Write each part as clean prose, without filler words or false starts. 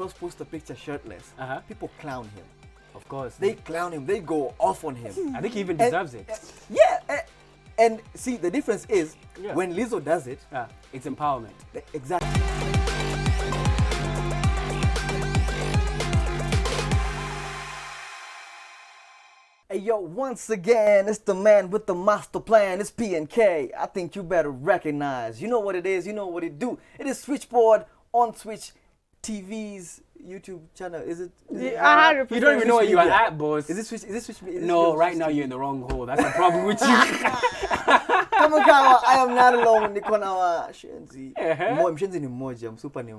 first posts a picture shirtless, people clown him. Of course. They clown him. They go off on him. I think he even deserves it. Yeah. And see, the difference is when Lizzo does it, it's empowerment. Exactly. Hey yo, once again, it's the man with the master plan. It's P&K. I think you better recognize. You know what it is. You know what it do. It is Switchboard on Switch TV's YouTube channel. Is it? You don't even know where you are at, boss. Is this Switch? No, right now you're in the wrong hole. That's the problem with you. Kama I am not alone. Niko na wa Shenzi. Mshenzi ni mmoja, msupa ni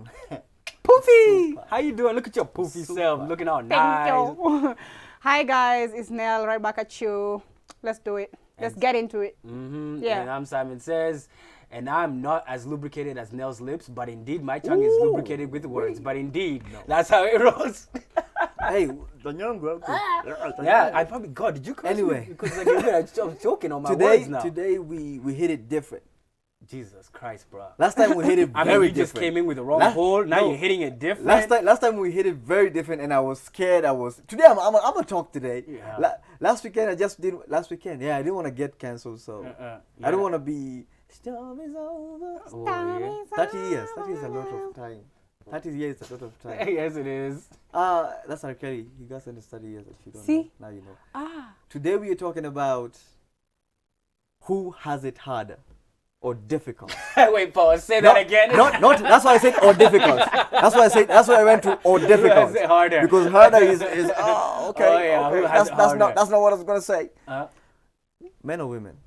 Poofy! How you doing? Look at your poofy self. Looking all nice. Thank you. Hi guys, it's Nell right back at you. Let's do it. Let's get into it. Yeah. And I'm Simon Says, and I'm not as lubricated as Nell's lips, but indeed my tongue is lubricated with words. But indeed, that's how it rolls. Hey, the young girl. Yeah, I probably did you curse anyway? Me? Because like I'm choking on my words now. Today we hit it different. Jesus Christ, bro. Last time we hit it very different. You just came in with the wrong hole. Now you're hitting it different. Last time we hit it very different, and I was scared. Today I'm gonna talk today. Yeah. Last weekend I just did. Last weekend, I didn't want to get cancelled, so I don't want to be. Storm is over. Storm is 30 years. 30 is a lot of time. 30 years is a lot of time. Yes, it is. That's R. Kelly. He got sentenced 30 years. If you don't See? know. Now you know. Today we are talking about who has it harder. Or difficult. Wait, pause. Say that again. Not. That's why I said or difficult. That's why I said. That's why I went to or difficult. Who has it harder? Because harder is okay. Oh, yeah. Okay. Who has it harder? That's not what I was gonna say. Men or women?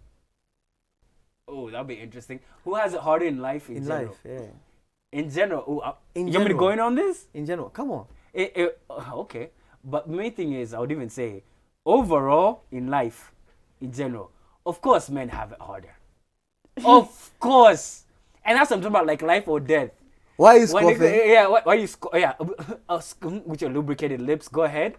Oh, that'll be interesting. Who has it harder in life? In general? Life, yeah. In general. You general. want me to go in on this? In general, come on. Okay, but the main thing is, I would even say, overall in life, in general, of course, men have it harder. Of course, and that's what I'm talking about, like life or death. Why are you scoffing? Why you with your lubricated lips? Go ahead.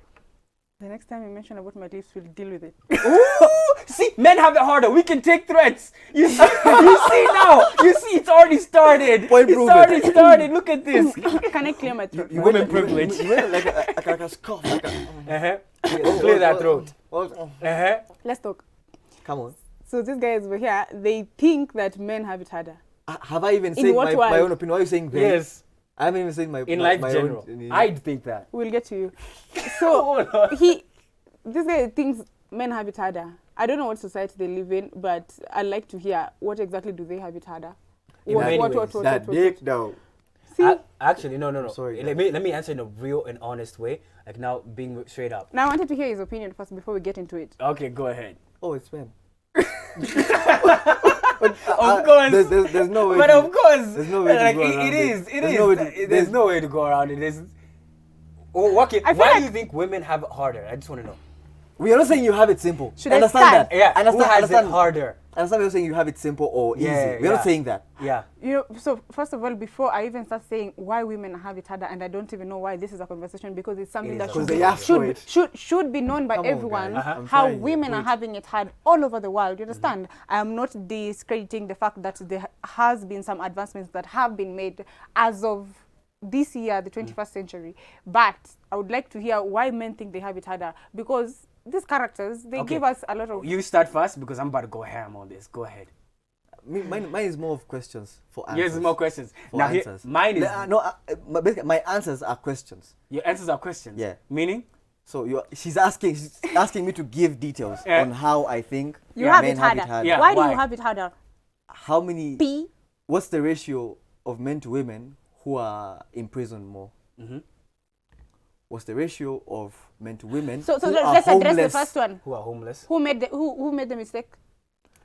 The next time you mention about my lips, we'll deal with it. Ooh, see, men have it harder. We can take threats. You see now. You see, it's already started. It's already started. Look at this. Can I clear my throat? Women privilege. You went like a scoff. Clear that throat. Let's talk. Come on. So these guys were here. They think that men have it harder. Have I even said my own opinion? Why are you saying they? Yes. I haven't even said my in life my general. I'd think that. We'll get to you. So this guy thinks men have it harder. I don't know what society they live in, but I'd like to hear what exactly do they have it harder. That dick though. See? Actually, no. Sorry. Let me answer in a real and honest way. Like now, being straight up. Now I wanted to hear his opinion first before we get into it. Okay, go ahead. Oh, it's men. Of course. There's no way. But of course. There's no way like, to go around it is. There's no way to go around it. Why do you think women have it harder? I just want to know. We are not saying you have it simple. Should understand I start? that? Yeah. Who has it harder? I understand you're saying you have it simple or easy. We're not saying that. Yeah. You know, so first of all, before I even start saying why women have it harder, and I don't even know why this is a conversation, because it's something that should be known by everyone, how women are having it hard all over the world. You understand? I am not discrediting the fact that there has been some advancements that have been made as of this year, the 21st century. But I would like to hear why men think they have it harder, because these characters, they give us a lot of... You start first, because I'm about to go ham on this. Go ahead. Mine is more of questions for answers. Yes, more questions. For answers. Mine is... Basically, my answers are questions. Your answers are questions? Yeah. Meaning? So she's asking me to give details on how I think you have men it harder. have it harder. Yeah. Why do you have it harder? How many... What's the ratio of men to women who are in prison more? What's the ratio of men to women? So let's address the first one. Who are homeless? Who made the mistake?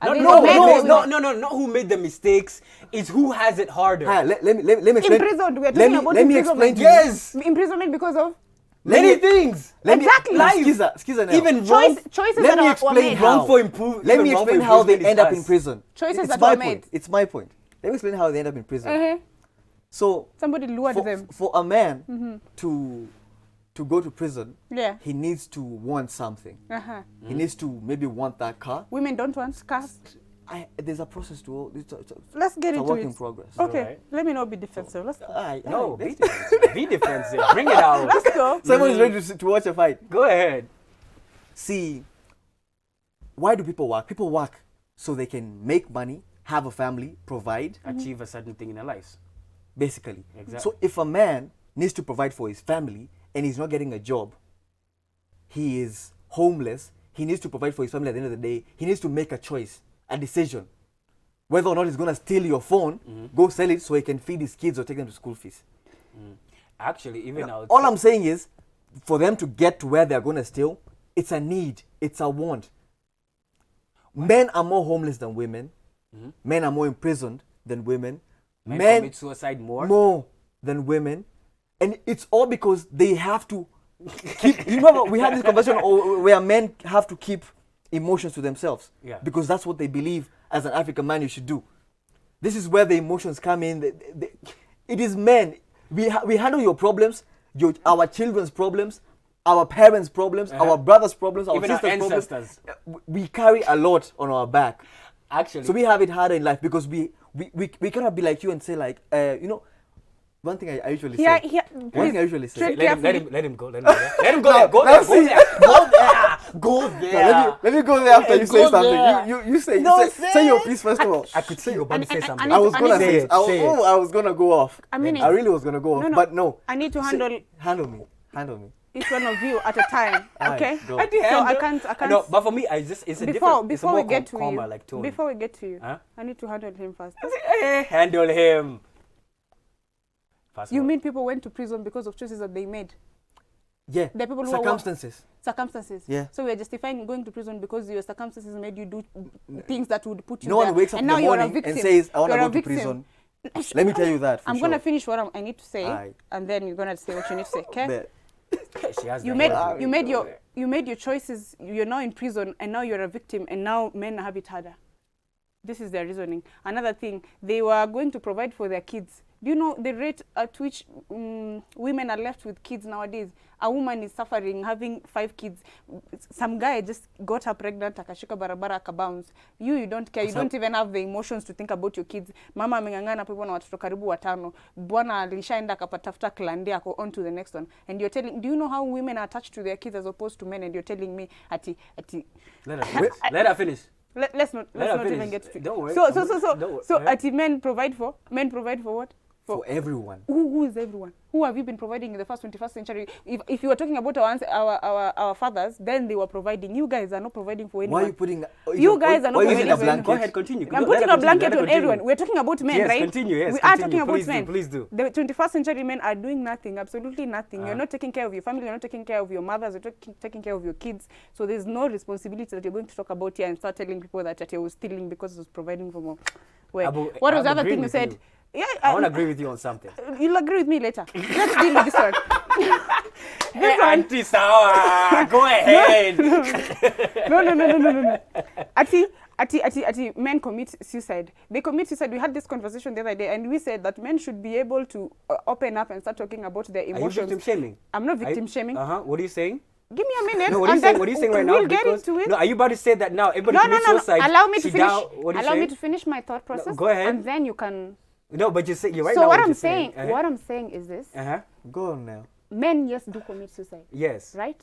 No, who made the mistakes. It's who has it harder. Let me explain. Imprisoned. We're talking about let me explain to you. Yes. Imprisonment because of many things. Exactly. Excuse me. Even choices let that me were explain made. how. Let me explain how they end up in prison. Choices that were made. It's my point. Let me explain how they end up in prison. So somebody lured them. For a man to go to prison, he needs to want something. He needs to maybe want that car. Women don't want cars. there's a process to all. Let's get it's into a work it. in progress. Okay, Right. let me not be defensive. Let's go. No, be defensive. Be defensive. Bring it out. Let's go. Someone is ready to watch a fight. Go ahead. See, why do people work? People work so they can make money, have a family, provide, Achieve a certain thing in their lives. basically. Exactly. So if a man needs to provide for his family and he's not getting a job, he is homeless, he needs to provide for his family at the end of the day, he needs to make a choice, a decision, whether or not he's going to steal your phone, go sell it so he can feed his kids or take them to school fees. Actually, even now. All I'm saying is, for them to get to where they're going to steal, it's a need, it's a want. Men are more homeless than women. Men are more imprisoned than women. Men commit suicide more than women. And it's all because they have to keep. You remember we had this conversation where men have to keep emotions to themselves. Yeah. Because that's what they believe as an African man you should do. This is where the emotions come in. It is men. We handle your problems, our children's problems, our parents' problems, our brothers' problems, our even our sisters' problems. ancestors. We carry a lot on our back. Actually. So we have it harder in life because we cannot be like you and say like, one thing I usually say. One thing I usually say. Let him go. Let him go there. Go there. Go there. Go there. No, let me go there after you say Go something. there. You say, No, say your piece first of all. I could see you about to say something. I was gonna say say, it. I was gonna go off. I mean, I really was gonna go off, but no. I need to Handle me. each one of you at a time. Alright, Okay. go. So I can't. No, but for me, it's a different. Before we get to calmer, you, like tone. before we get to you, Huh? I need to handle him first. Handle him. Fast You forward. mean people went to prison because of choices that they made? Yeah. The people who Circumstances. Circumstances. Yeah. So we are justifying going to prison because your circumstances made you do things that would put you No there. one wakes up and in now the you're a morning victim. and says, I want to You're go a to victim. prison. Let me tell you that. I'm going to finish what I need to say, Aye. and then you're going to say what you need to say, okay? There. She has You the made head. you made your choices. You're now in prison, and now you're a victim, and now men have it harder. This is their reasoning. Another thing, they were going to provide for their kids. Do you know the rate at which women are left with kids nowadays? A woman is suffering, having 5 kids. Some guy just got her pregnant, akashika barabara, akabounce. You don't care. You don't even have the emotions to think about your kids. Mama ameng'ang'ana hapo na watoto karibu 5. Bwana alishaenda akapatafuta klandi ako on to the next one. And you're telling, do you know how women are attached to their kids as opposed to men? And you're telling me, Let her finish. let's not finish. even get to it. Don't worry. So men provide for what? For everyone. Who is everyone? Who have you been providing in the first 21st century? If you were talking about our fathers, then they were providing. You guys are not providing for anyone. Why are you putting? You guys are not using providing a for blanket? anyone. Go ahead, continue. I'm putting a blanket on everyone. We're talking about men, Yes, right? continue, yes, We are continue. talking about men. Please do. The 21st century men are doing nothing, absolutely nothing. You're not taking care of your family. You're not taking care of your mothers. You're taking care of your kids. So there's no responsibility that you're going to talk about here and start telling people that I was stealing because I was providing for more. Wait, what was the other thing you said? You. Yeah, I want to agree with you on something. You'll agree with me later. Let's deal with this one. Hey, Auntie Sawa, go ahead. No. Ati, men commit suicide. They commit suicide. We had this conversation the other day, and we said that men should be able to open up and start talking about their emotions. Are you victim shaming? I'm not victim shaming. What are you saying? Give me a minute. No, what are you saying right now? We'll get into it. No, are you about to say that now? Everybody No. commits suicide. Allow me to sit finish. down. What are you Allow me saying? to finish my thought process. go ahead. And then you can. No, but you're right So now. what you're I'm saying, Uh-huh. what I'm saying is this: Go on now. men, yes, do commit suicide, Yes. right?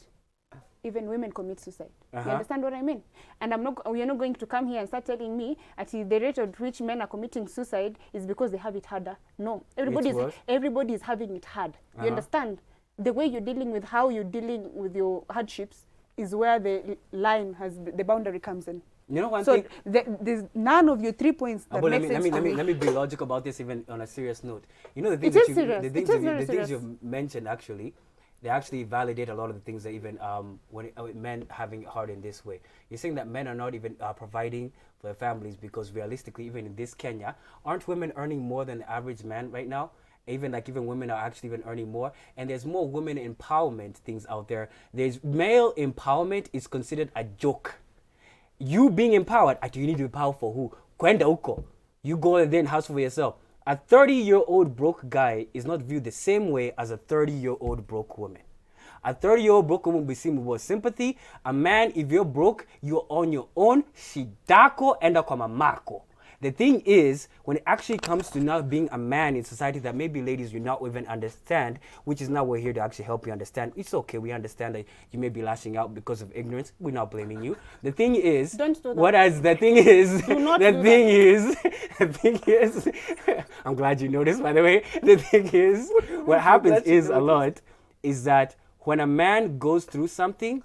Even women commit suicide. You Uh-huh. understand what I mean? And we're not going to come here and start telling me at the rate at which men are committing suicide is because they have it harder. No, everybody is having it hard. You understand? The way you're dealing with how you're dealing with your hardships is where the line the boundary comes in. You know one So thing. there's none of your 3 points that make sense to me. Let me be logical about this, even on a serious note. You know the things It that is serious. the It things, is that you- very the things serious. you've mentioned actually, they actually validate a lot of the things that even when men having it hard in this way. You're saying that men are not even providing for their families because realistically, even in this Kenya, aren't women earning more than the average man right now? Even women are actually even earning more, and there's more women empowerment things out there. There's male empowerment is considered a joke. You being empowered, you need to be empowered for who? Kwenda uko. You go and then house for yourself. A 30-year-old broke guy is not viewed the same way as a 30-year-old broke woman. A 30-year-old broke woman will be seen with sympathy. A man, if you're broke, you're on your own. Shidako enda kwa mamako. The thing is, when it actually comes to now being a man in society that maybe ladies you not even understand, which is now we're here to actually help you understand. It's okay, we understand that you may be lashing out because of ignorance. We're not blaming you. The thing is, Don't do that. the thing is, Do not the do thing is, the thing is, I'm glad you noticed, by the way. The thing is, what happens is a lot is that when a man goes through something,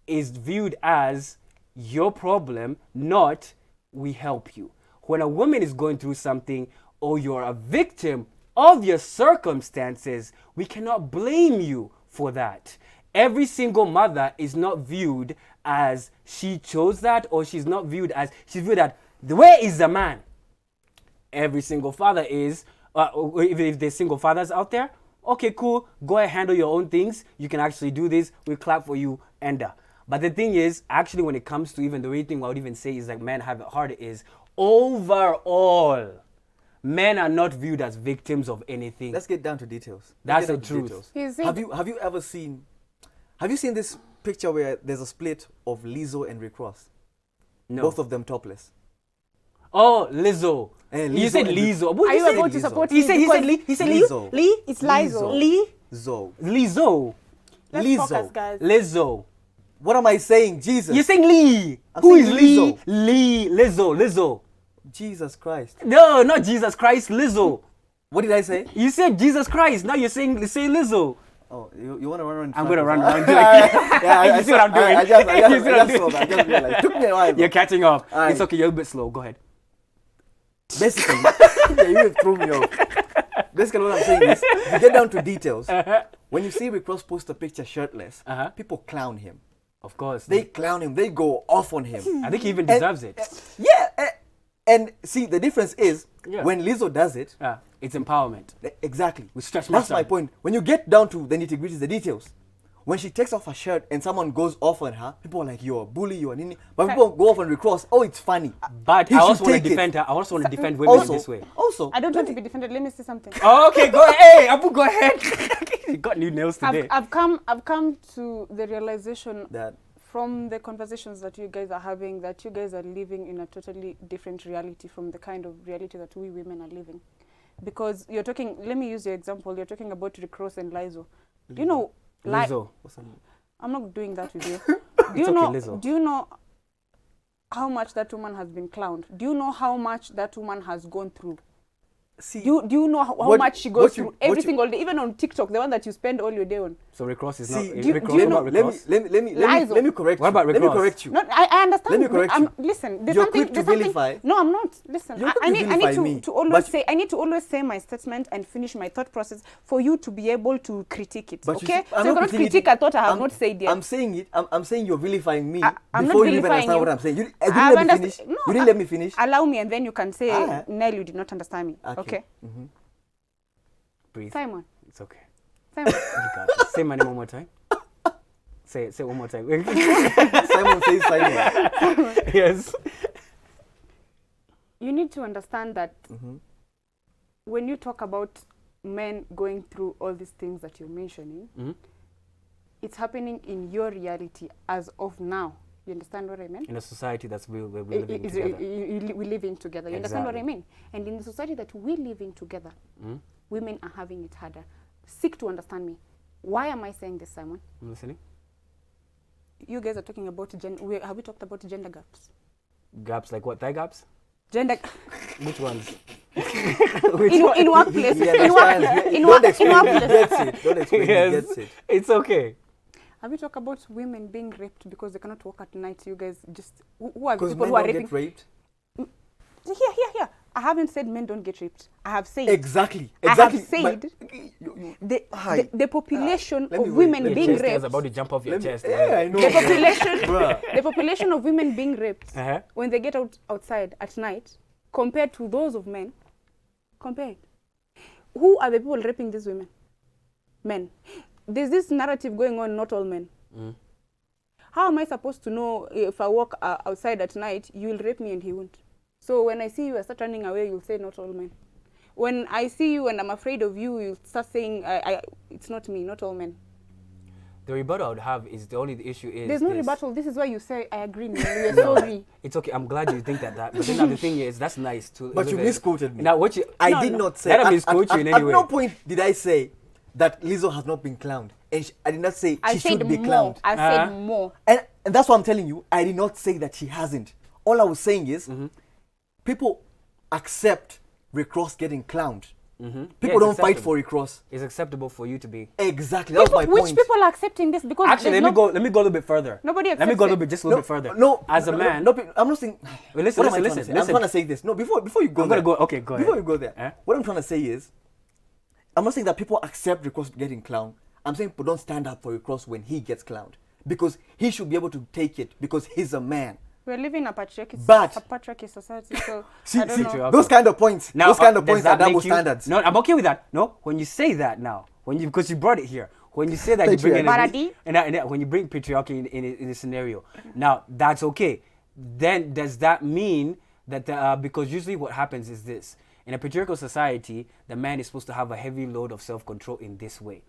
is viewed as your problem, not we help you. When a woman is going through something or you're a victim of your circumstances, we cannot blame you for that. Every single mother is not viewed as she chose that, or she's viewed that the way is the man. Every single father is, if there's single fathers out there, okay, cool, go ahead, handle your own things. You can actually do this. We clap for you, ender. But the thing is, actually, when it comes to even the only thing I would even say is like men have it harder is, overall, men are not viewed as victims of anything. Let's get down to details. That's the truth. Have you ever seen? Have you seen this picture where there's a split of Lizzo and Rick Ross? No. Both of them topless. Oh, Lizzo. You said Lizzo. Are you about to support He said Lee. He said Lizzo. Lee. It's Lizzo. Lee. Lizzo. Let's focus, guys. Lizzo. What am I saying? Jesus. You're saying Lee. Who is Lee? Lee. Lizzo. Jesus Christ. No, not Jesus Christ. Lizzo. What did I say? You said Jesus Christ. Now you're saying Lizzo. Oh, you want to run around? I'm going to run around. Yeah, you see what I'm doing? I just saw that. I just realized. It took me a while. You're catching up. Aye. It's okay. You're a bit slow. Go ahead. Basically, yeah, you threw me off. Basically, what I'm saying is, if you get down to details, when you see Rick Ross post a picture shirtless, people clown him. Of course. They clown him. They go off on him. I think he even deserves it. Yeah. And see, the difference is, when Lizzo does it, it's empowerment. Exactly. We stretch That's my point. When you get down to the nitty-gritty, the details, when she takes off her shirt and someone goes off on her, people are like, you're a bully, you're a nini. But people go off on Rick Ross, oh, it's funny. But I also want to defend her. I also want to defend women in this way. Also, I don't want to be defended. Let me say something. Oh, okay, go ahead. Hey, Abu, go ahead. You got new nails today. I've come to the realization that from the conversations that you guys are having, that you guys are living in a totally different reality from the kind of reality that we women are living. Because you're talking, let me use your example, you're talking about Rick Ross and Lizzo. Do you know, Lizzo. I'm not doing that with you. Do you know how much that woman has been clowned? Do you know how much that woman has gone through? See, do you know how much she goes through every single day, even on TikTok, the one that you spend all your day on? So Rick Ross is see, not. do you know? Let me correct you. What about Rick Ross? Let me correct you. No, I understand. Let me correct you. Listen, there's You're something. quick to vilify. No, I'm not. Listen, I need to always say my statement and finish my thought process for you to be able to critique it. But okay? So if not critique, I thought I have not said yet. I'm saying it. I'm saying you're vilifying me I'm before not you even vilifying understand what I'm saying. You didn't let me finish. You didn't let me finish. Allow me, and then you can say, Nell, you did not understand me. Okay. Breathe. Simon. It's okay. Simon. Say my name one more time. Say it one more time. Simon says Simon. Yes. You need to understand that when you talk about men going through all these things that you're mentioning, it's happening in your reality as of now. You understand what I mean? In a society that's we're living together. We're living together. You understand what I mean? And in the society that we're living together, women are having it harder. Seek to understand me. Why am I saying this, Simon? I'm listening. You guys are talking about have we talked about gender gaps? Gaps like what? Thigh gaps? Gender. Which ones? in workplace. In workplace. Don't explain. He gets it. It's okay. Have we talked about women being raped because they cannot work at night? You guys just who are the people who are raping? Get raped? Here. I haven't said men don't get raped. I have said exactly. I have said the population of women being raped. I was about to jump off your chest. Yeah, I know. The population of women being raped when they get outside at night, compared to those of men, compared. Who are the people raping these women? Men. There's this narrative going on, not all men. How am I supposed to know if I walk outside at night, you will rape me and he won't? So when I see you, I start running away, you'll say not all men. When I see you and I'm afraid of you, you'll start saying, it's not me, not all men. The rebuttal I would have is the issue is there's no rebuttal. This is why you say I agree. You're sorry. It's okay. I'm glad you think that. But then now the thing is, that's nice too. But you misquoted me. Now what you? I did not say. Let me misquote you in any way. At no point did I say that Lizzo has not been clowned, and I did not say she should be clowned. I said more. And that's what I'm telling you. I did not say that she hasn't. All I was saying is, people accept Rick Ross getting clowned. People don't fight for Rick Ross. It's acceptable for you to be. Exactly. That's my point. Which people are accepting this? Because actually, let me go a little bit further. Nobody accepts. Let me go a little bit, just a little bit further. No, as a man. No, I'm not saying. Well, listen. I'm trying to say this. No, before you go. I'm gonna go. Okay, go ahead. Before you go there, what I'm trying to say is, I'm not saying that people accept Rick Ross getting clowned. I'm saying people don't stand up for Rick Ross when he gets clowned, because he should be able to take it because he's a man. We're living in a patriarchy society, so see, I don't know. Those kind of points. Now, those kind of points are double standards. No, I'm okay with that. No, when you say that now, because you brought it here, when you say that you bring in when you bring patriarchy in a scenario, now that's okay. Then does that mean that because usually what happens is this: in a patriarchal society, the man is supposed to have a heavy load of self-control in this way.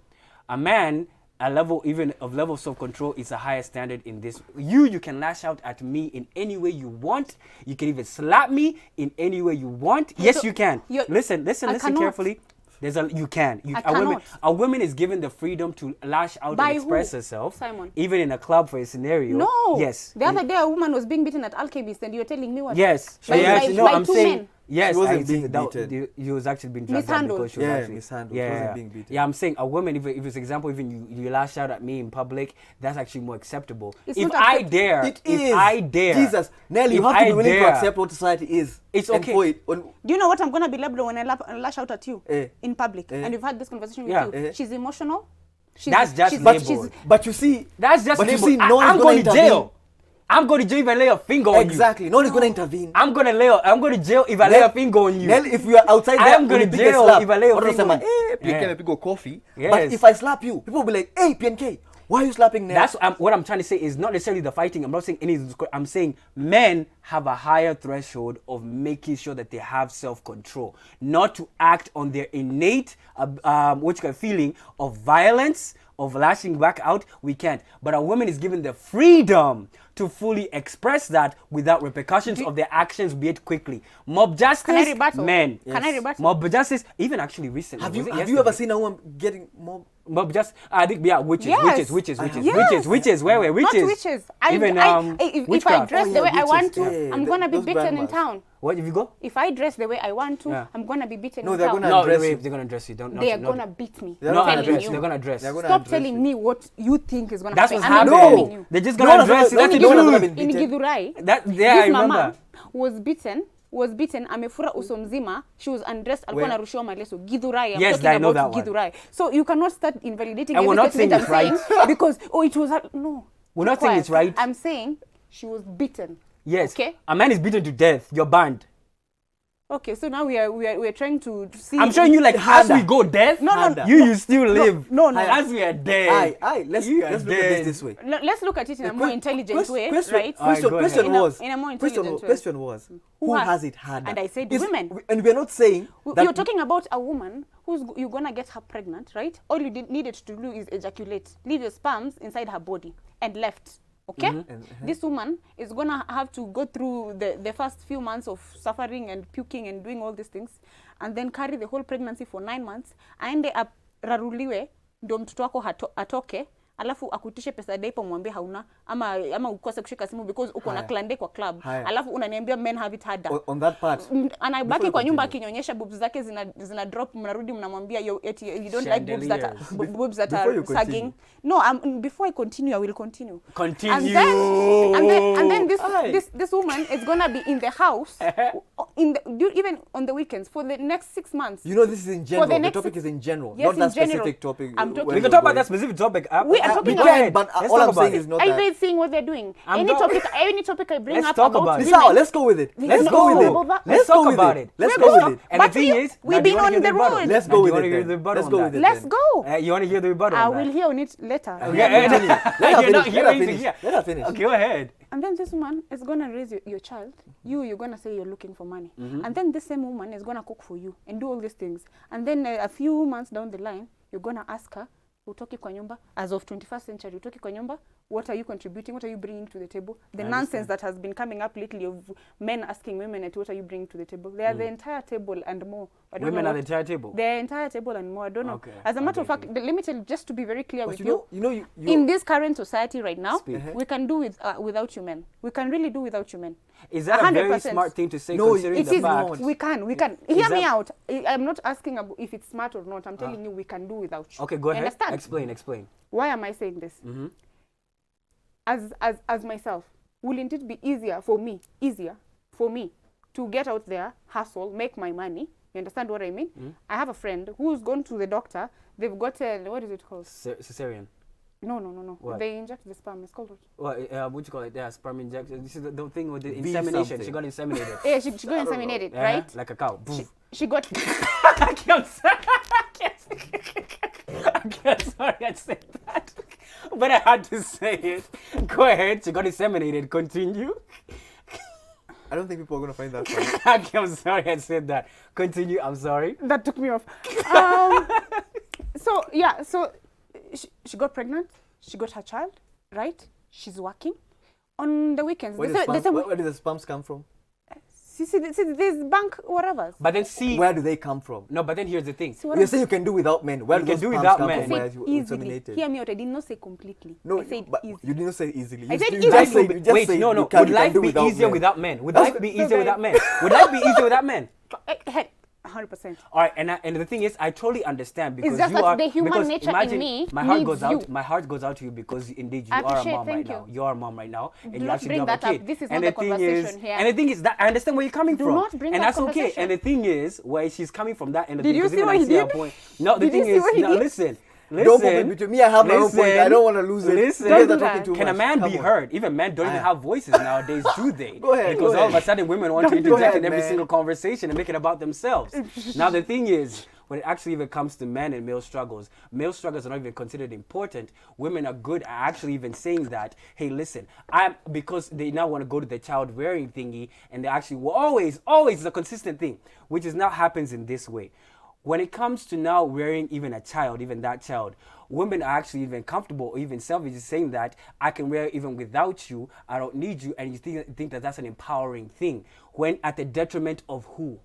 A man. A level of self-control is a higher standard in this. You can lash out at me in any way you want. You can even slap me in any way you want. Yes, you can. Listen carefully. A woman is given the freedom to lash out and express herself. Simon. Even in a club for a scenario. No. Yes. The other day a woman was being beaten at Alchemist and you're telling me what? Yes. I'm saying. Yes, she wasn't being beaten. She was actually being dragged out because she was actually mishandled. She wasn't being beaten. Yeah, I'm saying a woman, if it's example, even you lash out at me in public, that's actually more acceptable. If I dare, Jesus, Nelly, you have to be willing to accept what society is. It's okay. Do you know what I'm gonna be labeled when I lash out at you in public? And we've had this conversation with you. She's emotional. That's just labeled. But you see, that's just labeled. I'm going to jail. I'm going to jail if I lay a finger on you. Exactly. No one is going to intervene. I'm going to jail if I lay a finger on you. Nell, if you are outside there, I'm going to jail if I lay a finger on you. PNK, go coffee. Yes. But if I slap you, people will be like, hey, PNK, why are you slapping Nell? That's what I'm trying to say is not necessarily the fighting. I'm not saying anything. I'm saying men have a higher threshold of making sure that they have self-control, not to act on their innate feeling of violence, of lashing back out. We can't. But a woman is given the freedom to fully express that without repercussions of their actions, be it quickly. Mob justice, men. Can I rebuttal? Mob justice, even actually recently. Have you ever seen a woman getting mob justice? I think, witches. Yes. Witches. Where were witches? Not witches. If I dress the way I want to, I'm going to be beaten in town. What if you go? If I dress the way I want to, I'm going to be beaten in town. They're going to dress you. They are going to beat me. They're going to dress. Stop telling me what you think is going to happen. That's what's happening. No. They're just going to dress you. In Githurai, this mama was beaten, amefura uso mzima, she was undressed, alikuwa narushiwa maleso. Githurai, I'm talking about Githurai. So you cannot start invalidating and we're not saying it's right. Because, it was, no. We're not saying it's right. I'm saying she was beaten. Yes. Okay? A man is beaten to death. You're banned. Okay, so now we're trying to see. I'm showing you as we go death. No. You still live. No. As we are dead. Let's look at this way. Let's look at it in a more intelligent way, right? Question was, in a more intelligent way. Question was, who has it harder? And I said women. And we're not saying that you're talking about a woman who's you're gonna get her pregnant, right? All you needed to do is ejaculate, leave your sperms inside her body, and left. Okay? This woman is going to have to go through the first few months of suffering and puking and doing all these things, and then carry the whole pregnancy for 9 months, aende raruliwe, ndo mtoto wako atoke, alafu akutishe pesa daipa mwambie hauna, ama ukose kushika simu because uko na klande kwa club. Alafu unaniambia men have it harder. On that part. Anabaki kwa nyumba akinyonyesha boobs zake zina drop, mnarudi mnamwambia you don't like boobs that are sagging. No, before I continue, I will continue. Continue. And then this woman is gonna be in the house even on the weekends for the next 6 months. You know, this is in general. The topic is in general, yes, not that specific topic. We can talk about that specific topic. We can, but all I'm saying is not that. Are you seeing what they're doing? Any topic I bring up about women, let's go with it. Let's go with it. Let's talk about it. Let's go with it. And the thing is, we've been on the road. Let's go with it. Let's go with it. Let's go. You want to hear the rebuttal? I will hear on it later. Let her finish. Okay, go ahead. And then this woman is going to raise your child. You're going to say you're looking for money. And then this same woman is going to cook for you and do all these things. And then a few months down the line, you're going to ask her, hutoki kwa nyumba, as of 21st century, hutoki kwa nyumba, what are you contributing? What are you bringing to the table? The nonsense that has been coming up lately of men asking women, what are you bringing to the table? They are the entire table and more. I don't Women know are the entire table? The entire table and more. I don't know. Okay. As a matter of fact, let me tell you, just to be very clear with you, you in this current society right now, Speak. we can do without you men. We can really do without you men. Is that 100%. A very smart thing to say, considering the fact? We can. Hear me out. I'm not asking if it's smart or not. I'm telling you we can do without you. Okay, go ahead. Understand? Explain. Why am I saying this? As myself, wouldn't it be easier for me to get out there, hustle, make my money? You understand what I mean? I have a friend who's gone to the doctor. They've got what is it called? Cesarean. No. What? They inject the sperm. It's called what? What you call it? Yeah, sperm injection. This is the thing with the insemination. Something. She got inseminated. Yeah, she got inseminated, right? Like a cow. She got. I'm sorry I said that. But I had to say it. Go ahead. She got inseminated. Continue. I don't think people are going to find that funny. I'm sorry I said that. Continue. I'm sorry. That took me off. So she got pregnant. She got her child, right? She's working. On the weekends. Where does the sperms come from? See, there's bank whatever. But then see... Where do they come from? No, but then here's the thing. You say you can do without men. Where do those sperms come from? Where you inseminated? Hear me out. I did not say completely. No, I said but easily. you didn't say easily. I said easily. Wait, no. Would life be easier without men? Would life be easier without men? Would life be easier without men? 100%. All right, and the thing is, I totally understand because it's just you that are the human because nature imagine in me my heart needs goes you. out. My heart goes out to you because indeed you are a mom right now. You are a mom right now, and Do you not actually bring have a that up. kid. This is and not the the thing is, conversation here. and the thing is that I understand where you're coming Do from, not bring and that that's okay. conversation. And the thing is, where she's coming from that, and the Did thing you because see even what I he see her did? point. No, the Did you thing see is, what he no, did? listen. Don't put it between me. I have my own point. I don't want to lose it. Listen, You guys are talking too can a much. man Come be on. heard? Even men don't even have voices nowadays, do they? Go ahead, Because go all of ahead. a sudden women want to Go interject ahead, in every man. single conversation and make it about themselves. Now the thing is, when it actually even comes to men and male struggles are not even considered important. Women are good at actually even saying that, hey, listen, because they now want to go to the child rearing thingy, and they actually will always is a consistent thing, which is now happens in this way. When it comes to now rearing even a child, even that child, women are actually even comfortable or even selfish saying that I can rear even without you, I don't need you, and you think that that's an empowering thing, when at the detriment of who?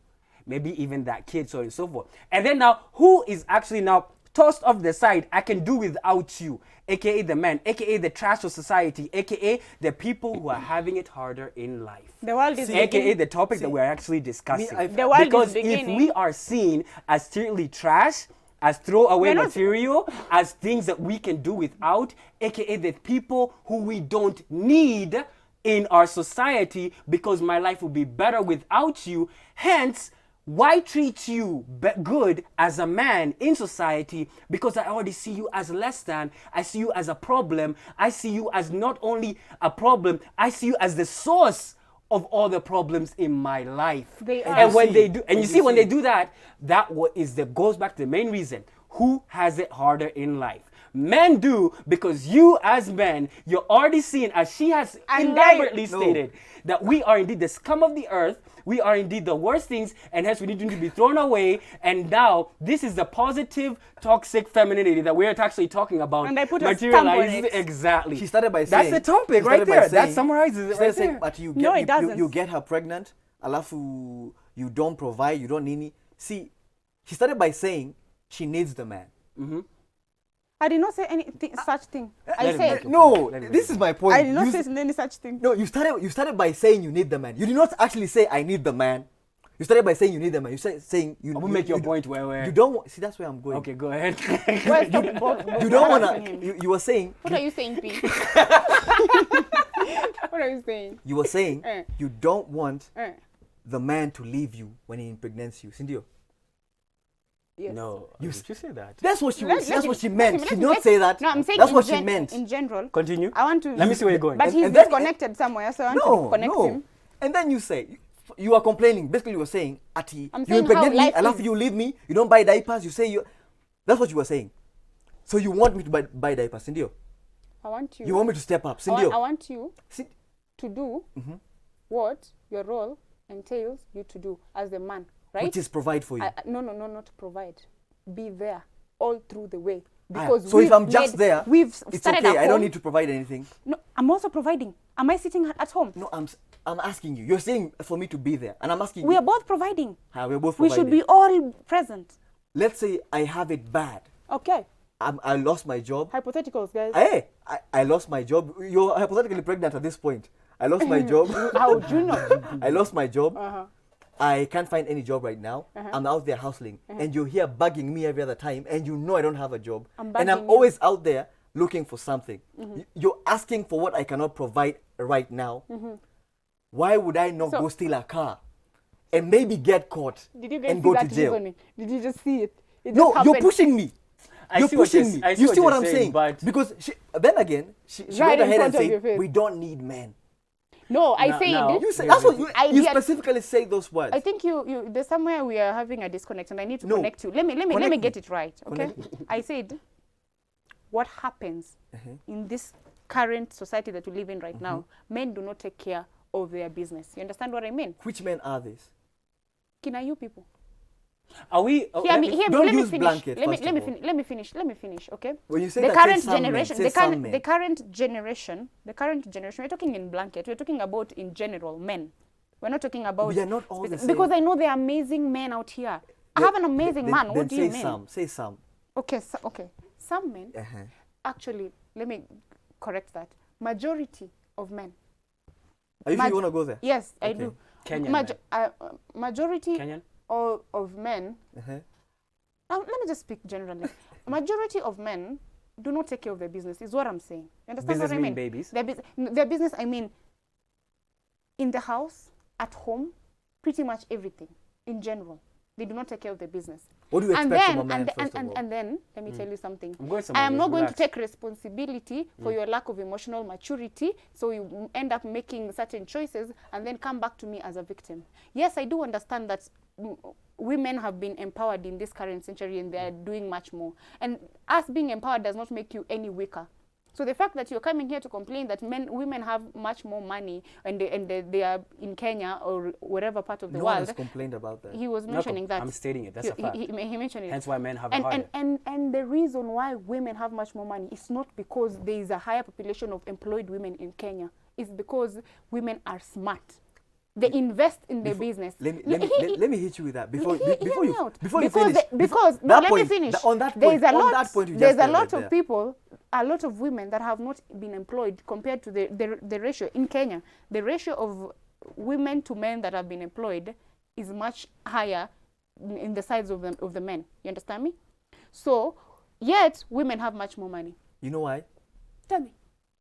Maybe even that kid, so on and so forth. And then now, who is actually now tossed off the side? I can do without you, aka the man, aka the trash of society, aka the people who are having it harder in life. The world is aka the topic that we're actually discussing. The world because is beginning. if we are seen as strictly trash, as throwaway material, as things that we can do without, aka the people who we don't need in our society, because my life will be better without you. Hence, why treat you good as a man in society? Because I already see you as less than. I see you as a problem. I see you as not only a problem, I see you as the source of all the problems in my life. They are. And when they do, and you see when they do that, goes back to the main reason. Who has it harder in life? Men do, because you as men, you're already seen, as she has elaborately stated, that we are indeed the scum of the earth, we are indeed the worst things, and hence we need to be thrown away. And now, this is the positive, toxic femininity that we're actually talking about. And I put a stamp on it. Exactly. She started by saying... That's the topic right there. That summarizes it right there. But you No, it doesn't. you get her pregnant, alafu you don't provide, you don't need... See, she started by saying she needs the man. I did not say any such thing. I said No, this is my point. I did not say any such thing. No, you started by saying you need the man. You did not actually say I need the man. You started by saying you need the man. You said saying you. I will make your point where you don't see. That's where I'm going. Okay, go ahead. You don't wanna. You were saying. What are you saying, P? What are you saying? You were saying you don't want Eh. the man to leave you when he impregnates you, Cindy. Yes. No, did you say that? That's what she. Let's- That's let's- what she meant. let's- She did not let's- say that. No, I'm saying that's in what she meant. In general. Continue. I want to. Let me see where you're going. But he's and then- disconnected somewhere, so I want to connect him. And then you say you are complaining. Basically, you were saying, "Ati, I'm you saying impregnate how me. life I love is. you. Leave me. You don't buy diapers. You say you." That's what you were saying. So you want me to buy diapers, Cindy? I want you. You want me to step up, Cindy? I want you Cin- to do what your role entails you to do as a man, right? Which is provide for you. No, not provide. Be there all through the way. because so if I'm just there, we've it's started okay. at I don't home. need to provide anything. No, I'm also providing. Am I sitting at home? No, I'm asking you. You're saying for me to be there, and I'm asking We you. are both providing. We're both We providing. should be all present. Let's say I have it bad. Okay. I lost my job. Hypotheticals, guys. Hey, I lost my job. You're hypothetically pregnant at this point. I lost my job. How do you know? I lost my job. Uh-huh. I can't find any job right now. I'm out there hustling. And you're here bugging me every other time. And you know I don't have a job. And I'm bugging you. always out there looking for something. You're asking for what I cannot provide right now. Why would I not go steal a car? And maybe get caught Did you guys and see go that to jail? reasoning? Did you just see it? It No, just you're happened. pushing me. You're pushing me. You see what I'm saying? But Because then again, she Right went in ahead and front of your said, face. we don't need men. No, I Now- said. now- You say, that's what you I- specifically say those words. I think you there's somewhere we are having a disconnect, and I need to No. connect you. Let me Connect me. get it right. Okay. Connect I said, what happens in this current society that we live in right now? Men do not take care of their business. You understand what I mean? Which men are these? Kina you people. are we? Hear me. don't Let me use finish. blanket, Let me first of all. Let me finish. Okay. When you say The that, say current some men, generation, say the some current, men. the current generation, the current generation. We're talking in blanket. We're talking about in general men. We're not talking about. We are not all the same. Because I know there are amazing men out here. I have an amazing man. What do you mean? Say some. Okay. Okay. Some men. Actually, let me correct that. Majority of men. Are you sure you want to go there? Yes, I Okay. do. Kenyan Majority Kenyan? of men. Let me just speak generally. Majority of men do not take care of their business. Is what I'm saying. You understand Business what I mean? mean babies? Their business. I mean, in the house, at home, pretty much everything in general. They do not take care of their business. What do you And expect then, from a man, and, first and, of and, all? and then, let me tell you something. I'm going I somewhere. am not going to Relax. take responsibility for your lack of emotional maturity, so you end up making certain choices and then come back to me as a victim. Yes, I do understand that women have been empowered in this current century and they are doing much more. And us being empowered does not make you any weaker. So the fact that you're coming here to complain that women have much more money and they are in Kenya or wherever part of the No one world, has complained about that. he was mentioning that. I'm stating it. That's a fact. He mentioned it. Hence why men have it harder. And the reason why women have much more money is not because there is a higher population of employed women in Kenya. It's because women are smart. They invest in their business. Let me hit you with that before you Because finish. let me finish. On that point, There's a on lot. that point you There's just a lot ended of there. people, a lot of women that have not been employed compared to the ratio in Kenya. The ratio of women to men that have been employed is much higher in the size of the men. You understand me? So, yet women have much more money. You know why? Tell me.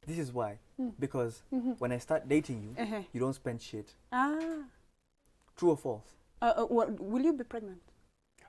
This is why. Because when I start dating you, you don't spend shit. True or false? Will you be pregnant?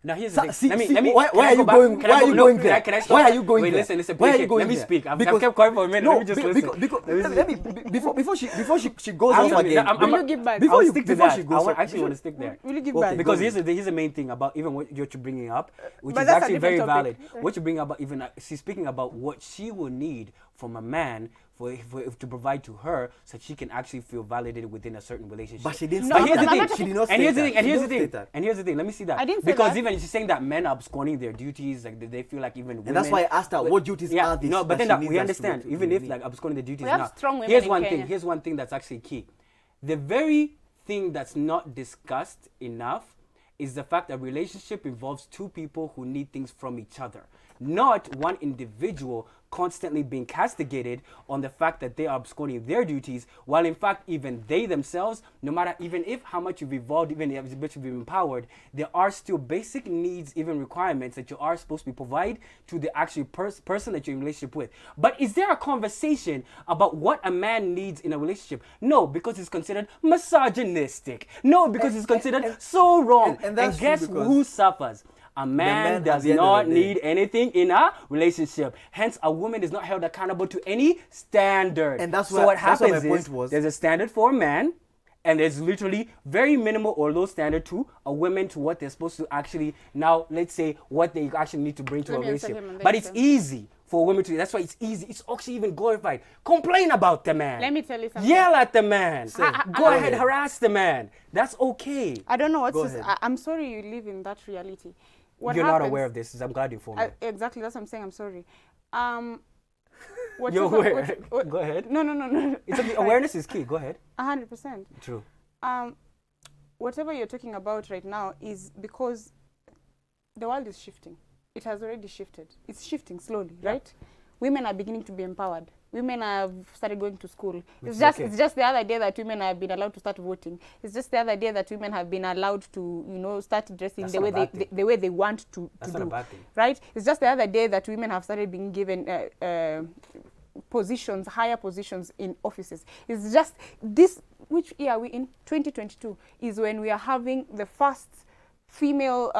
Now here's the thing. See, let me. why can I are go you back? going? Can Why I are go- you no, going can I- there? can I stop? Why are you going Wait, there? listen. Why are you Please, going let me there? speak. I've Because- kept quiet for a minute. No, Let me just listen. before she goes I'm off sorry, again. I'm- Will you give back? Before I'll you- stick to before that. she goes I off- actually want to stick there. Will you give Okay, back? Because go here's the main thing about even what you're bringing up, which But is that's a actually very different valid. topic. What you bring up about even she's speaking about what she will need from a man for to provide to her so that she can actually feel validated within a certain relationship. But she didn't No, say But here's the that. I'm thing. not She did not say And here's the that. thing. And She here's the didn't thing. say that. And here's the thing. Let me see that. I didn't say because that. even she's saying that men are absconding their duties, like they feel like even women. And that's why I asked her, what duties are these? No, but that then she we needs us understand. to Even if meet? like absconding the duties We have now. strong women Here's in one Kenya. thing. Here's one thing that's actually key. The very thing that's not discussed enough is the fact that relationship involves two people who need things from each other, not one individual constantly being castigated on the fact that they are absconding their duties, while in fact even they themselves, no matter even if how much you've evolved, even if you've been empowered, there are still basic needs, even requirements that you are supposed to be provide to the actual person that you're in a relationship with. But is there a conversation about what a man needs in a relationship? No, because it's considered misogynistic. No, because it's considered so wrong. and that's And guess true because who suffers? A man man at does the end of not the day. need anything in a relationship. Hence, a woman is not held accountable to any standard. And that's so why- what that's why my happens point is was- there's a standard for a man, and there's literally very minimal or low standard to a woman to what they're supposed to actually now, let's say, what they actually need to bring to Let a me answer relationship. him and then But you it's say. easy for women to. That's why it's easy. It's actually even glorified. Complain about the man. Let me tell you something. Yell at the man. Go ahead, ahead. harass the man. That's okay. I don't know what Go to ahead. I'm sorry you live in that reality. You're not aware of this. I'm glad you informed me. Exactly, that's what I'm saying. I'm sorry. You're aware. Go ahead. No. It's okay. Awareness is key. Go ahead. 100%. True. Whatever you're talking about right now is because the world is shifting. It has already shifted. It's shifting slowly, right? Women are beginning to be empowered. Women have started going to school. It's just the other day that women have been allowed to start voting. It's just the other day that women have been allowed to, start dressing the way they want to That's do. not a bad thing. Right? It's just the other day that women have started being given positions, higher positions in offices. It's just this, which year are we in? 2022 is when we are having the first female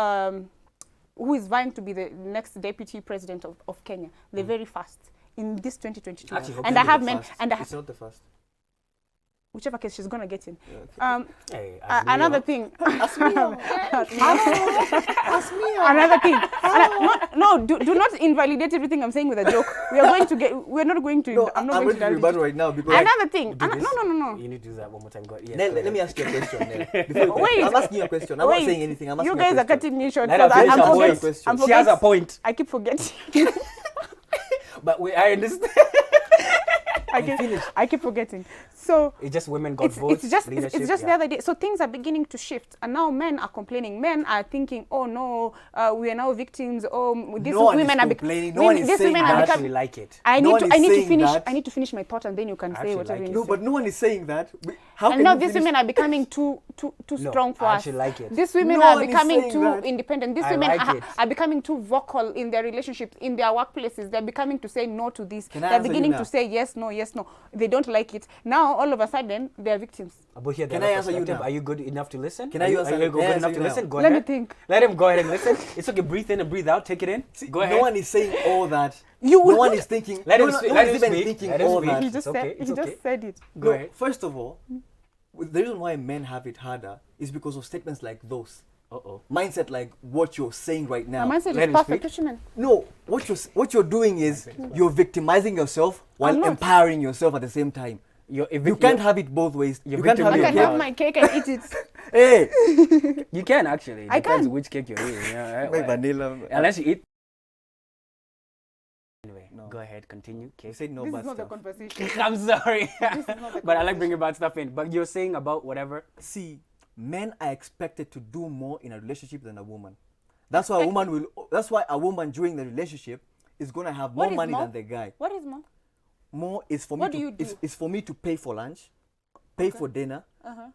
who is vying to be the next deputy president of Kenya, the very first in this 2022. Actually, and I have men, it's not the first. Whichever case she's gonna get in. Yeah, okay. Hey, Another thing. Ask me. Another thing. Do not invalidate everything I'm saying with a joke. We're not going to. No, I'm not I'm going ready to rebuttal right now because another thing. No. You need to do that one more time. Go ahead. Yes, Nell, let me ask you a question. Nell. Wait. I'm asking you a question. I'm not saying anything. I'm asking you guys a are question. cutting me short. Let her finish her point. She has a point. I keep forgetting. But I understand. I keep forgetting. So it's just women got votes. It's just the other day. So things are beginning to shift, and now men are complaining. Men are thinking, "Oh no, we are now victims. Oh, these women are complaining. No one is saying that. I actually like it. I need to finish my thought, and then you can say whatever you need. No, but no one is saying that. And now these women are becoming too strong for us. I actually like it. These women are becoming too independent. These women are becoming too vocal in their relationships, in their workplaces. They're becoming to say no to this. They're beginning to say yes, no. They don't like it. Now, all of a sudden, they're victims. Can I answer you now? Are you good enough to listen? Can I answer you? Good enough to listen? Go ahead. Let me think. Let him go ahead and listen. It's okay. Breathe in and breathe out. Take it in. Go ahead. No one is saying all that. No one is thinking. Let him thinking all that. He just said it. Go ahead. First of all, the reason why men have it harder is because of statements like those. Mindset like what you're saying right now. My mindset is perfect. No, what you're doing is you're victimizing yourself while empowering yourself at the same time. You can't have it both ways. I can have my cake and eat it. Hey, you can actually. I depends can. which cake you're eating. Yeah, like vanilla. Unless you eat. Anyway, go ahead, continue. Okay. You said no this bad is not stuff. the conversation. I'm sorry. This is not the But I like bringing bad stuff in. But you're saying about whatever. See, men are expected to do more in a relationship than a woman. That's why a woman during the relationship is gonna have more money than the guy. What is more? More is for me is for me to pay for lunch, pay for dinner,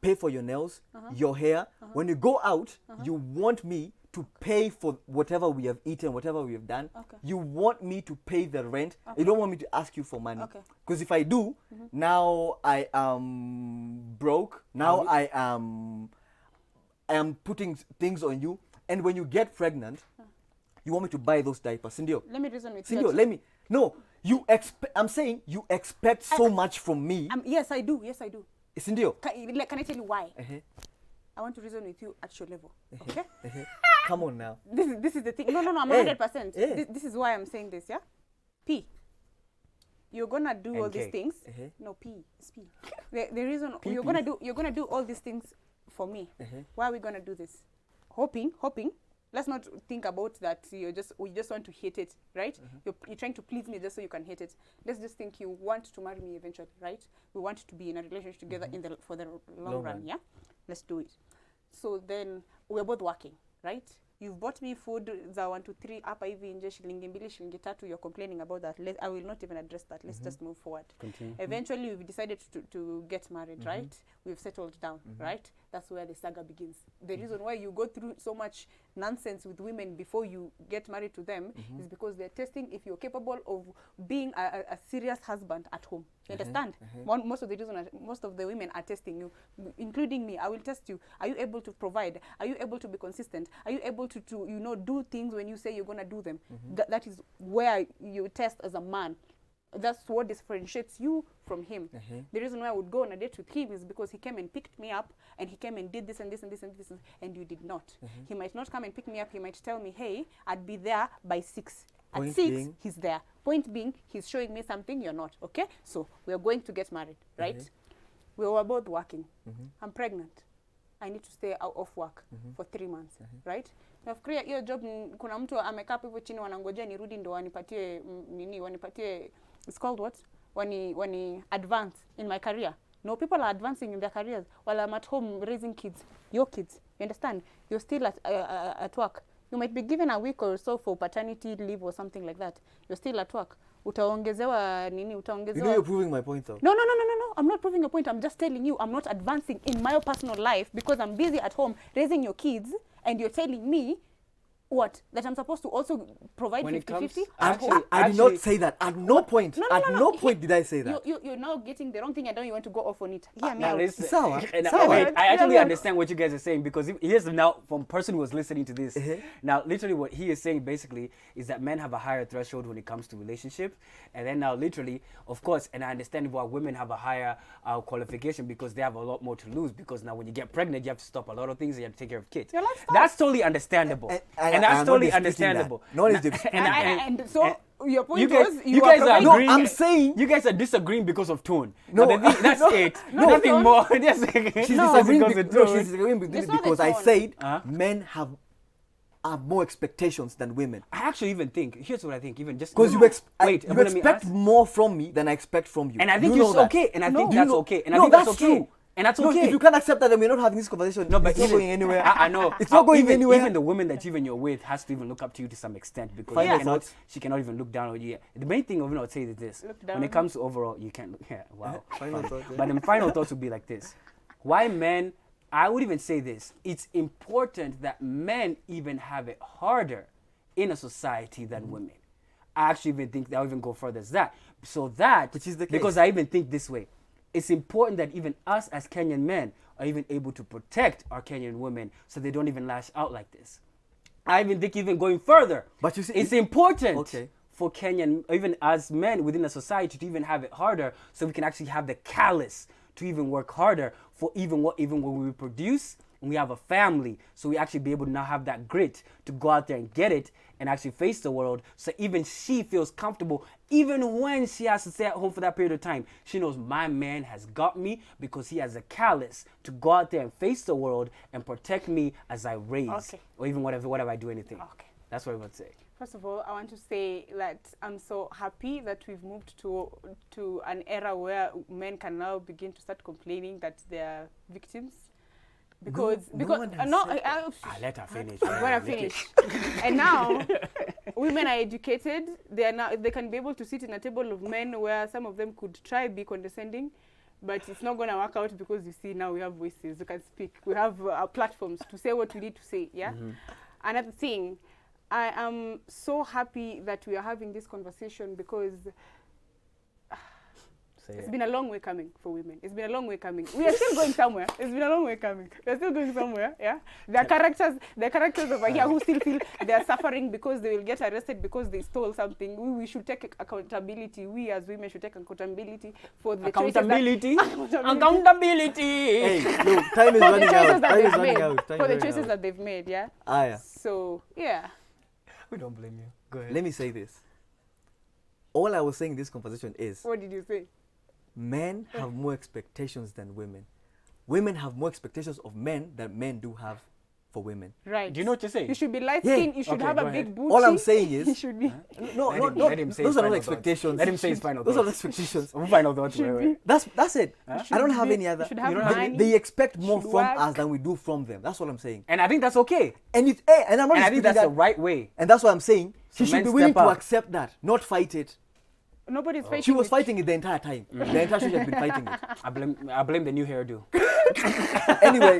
pay for your nails, your hair. When you go out, you want me to pay for whatever we have eaten, whatever we have done. You want me to pay the rent. You don't want me to ask you for money. Because if I do, now I am broke. Now I am putting things on you. And when you get pregnant, you want me to buy those diapers. Sindio, let me reason with you. No. I'm saying you expect so much from me. Yes, I do. Sindio. Can I tell you why? I want to reason with you at your level. Okay? Come on now. This is the thing. No, I'm 100%. This is why I'm saying this, yeah? P. You're gonna do all these things. No, P. It's P. The reason you're gonna do all these things for me. Why are we gonna do this? Hoping. Let's not think about that. We just want to hate it, right? You're trying to please me just so you can hate it. Let's just think you want to marry me eventually, right? We want to be in a relationship together for the long run, yeah? Let's do it. So then we're both working, right? You've bought me food za 1 2 3 hapa hivi nje shilingi 2 shilingi 3. You're complaining about that. I will not even address that. Let's just move forward. Continue. Eventually we've decided to get married, right? We've settled down, right? That's where the saga begins. The reason why you go through so much nonsense with women before you get married to them is because they're testing if you're capable of being a serious husband at home. You understand? Most of the women are testing you, including me. I will test you. Are you able to provide? Are you able to be consistent? Are you able to do things when you say you're going to do them? That is where you test as a man. That's what differentiates you from him. The reason why I would go on a date with him is because he came and picked me up and he came and did this and this and this and this and you did not. He might not come and pick me up. He might tell me, hey, I'd be there by 6. At 6, he's there. Point being, he's showing me something you're not. Okay? So we're going to get married, right? We were both working. I'm pregnant. I need to stay out of work for 3 months, right? Nafikiria hiyo job kuna mtu amekaa hapo chini wanangojea nirudi ndo wanipatie wanipatie, it's called what? Wani advance in my career. No, people are advancing in their careers while I'm at home raising kids, your kids. You understand? You're still at work. You might be given a week or so for paternity leave or something like that. You're still at work. Utaongezewa nini? Utaongezewa. You know you're proving my point though. No. I'm not proving a point. I'm just telling you I'm not advancing in my personal life because I'm busy at home raising your kids, and you're telling me what? That I'm supposed to also provide 50-50? I did not say that. At no point. No point did I say that. You're now getting the wrong thing. I don't want to go off on it. Hear me now out. Wait, I actually understand what you guys are saying, because here's now from person who was listening to this. Now, literally what he is saying basically is that men have a higher threshold when it comes to relationships. And then now literally, of course, and I understand why women have a higher qualification, because they have a lot more to lose, because now when you get pregnant, you have to stop a lot of things and you have to take care of kids. That's totally understandable. And that's totally understandable. No one is and so your point you guys, was you guys are agreeing. No, I'm saying you guys are disagreeing because of tone. No, that's it. Nothing more. She's disagreeing because I said men have more expectations than women. I actually even think, here's what I think, even just because you expect more from me than I expect from you. And I think it's okay. And I think that's okay. And I think that's okay. And that's okay. If you can't accept that, then we're not having this conversation. No, but it's not going anywhere. I know. It's not going anywhere. Even the woman that you're with has to even look up to you to some extent, because she cannot even look down on you. The main thing I would say is this. When it comes to overall, you can't look. Yeah, wow. But the final thoughts would be like this. Why men, I would even say this. It's important that men even have it harder in a society than women. I actually even think I'll even go further as that. So that, which is the case. Because I even think this way. It's important that even us as Kenyan men are even able to protect our Kenyan women so they don't even lash out like this. I even think even going further, but you see, it's important for Kenyan, even as men within a society, to even have it harder, so we can actually have the callous to even work harder for even when we produce and we have a family, so we actually be able to now have that grit to go out there and get it and actually face the world, so even she feels comfortable, even when she has to stay at home for that period of time. She knows my man has got me because he has a callous to go out there and face the world and protect me as I raise, or even whatever I do anything. That's what I would say. First of all, I want to say that I'm so happy that we've moved to an era where men can now begin to start complaining that they're victims. Because I let her finish. I'm gonna finish. And now women are educated. They can be able to sit in a table of men where some of them could try be condescending, but it's not gonna work out, because you see now we have voices. We can speak. We have platforms to say what we need to say. Yeah. Another thing, I am so happy that we are having this conversation, because it's been a long way coming for women. It's been a long way coming. We are still going somewhere. It's been a long way coming. We're still going somewhere, yeah? There are characters over here who still feel they are suffering because they will get arrested because they stole something. We should take accountability. We as women should take accountability for the accountability. Hey, look, time is running out. For the choices that they've made, yeah? Yeah. So, yeah. We don't blame you. Go ahead. Let me say this. All I was saying in this conversation is... What did you say? Men have more expectations than women. Women have more expectations of men than men do have for women. Right. Do you know what you're saying? You should be light-skinned. You should have a big booty. All I'm saying is... You should be... Let him say those are not expectations. Let him say his final thoughts. Those are not expectations. Final thoughts. That's it. I don't have any other. You should have money. They expect more from us than we do from them. That's what I'm saying. And I think that's okay. And I'm not. And I think that's the right way. And that's what I'm saying. So she should be willing to accept that, not fight it. Nobody's fighting. She was fighting it the entire time. The entire show she has been fighting it. I blame the new hairdo. Anyway,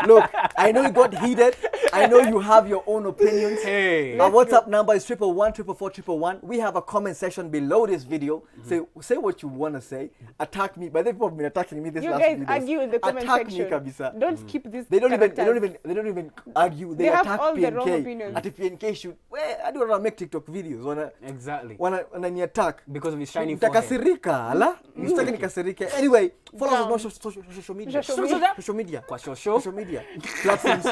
look, I know you got heated. I know you have your own opinions. Hey. Our WhatsApp number is 111 We have a comment section below this video. Say what you want to say. Attack me. But people have been attacking me this last video. You guys argue in the comment section. Attack me, kabisa. Don't keep this. They don't even argue. They have attack all PNK. the wrong opinions. At PNK should. I don't want to make TikTok videos. Exactly. Wanna ni attack because of his shiny forehead. Takasirika, ala? Msitaki nikasirike. Anyway, follow us on social media. Social media platforms.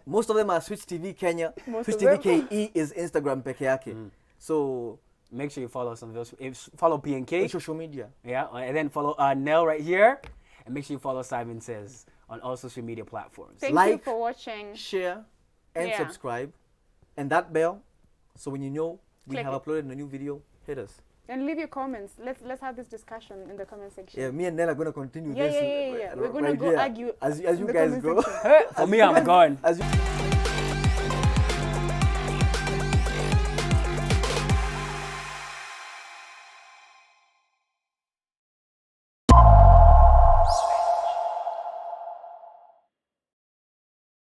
Most of them are Switch TV Kenya. Switch TV KE is Instagram peke yake. So make sure you follow us on those. Follow PNK. Social media. Yeah, and then follow NELL right here. And make sure you follow Simon Says on all social media platforms. Thank you for watching. Share, and subscribe. And that bell, so when you know we Click have it. uploaded a new video, hit us. And leave your comments. Let's have this discussion in the comment section. Yeah, me and Nell are going to continue Yeah, this. yeah. We're going to go argue as in you the guys comment go. section. For me, I'm gone. As you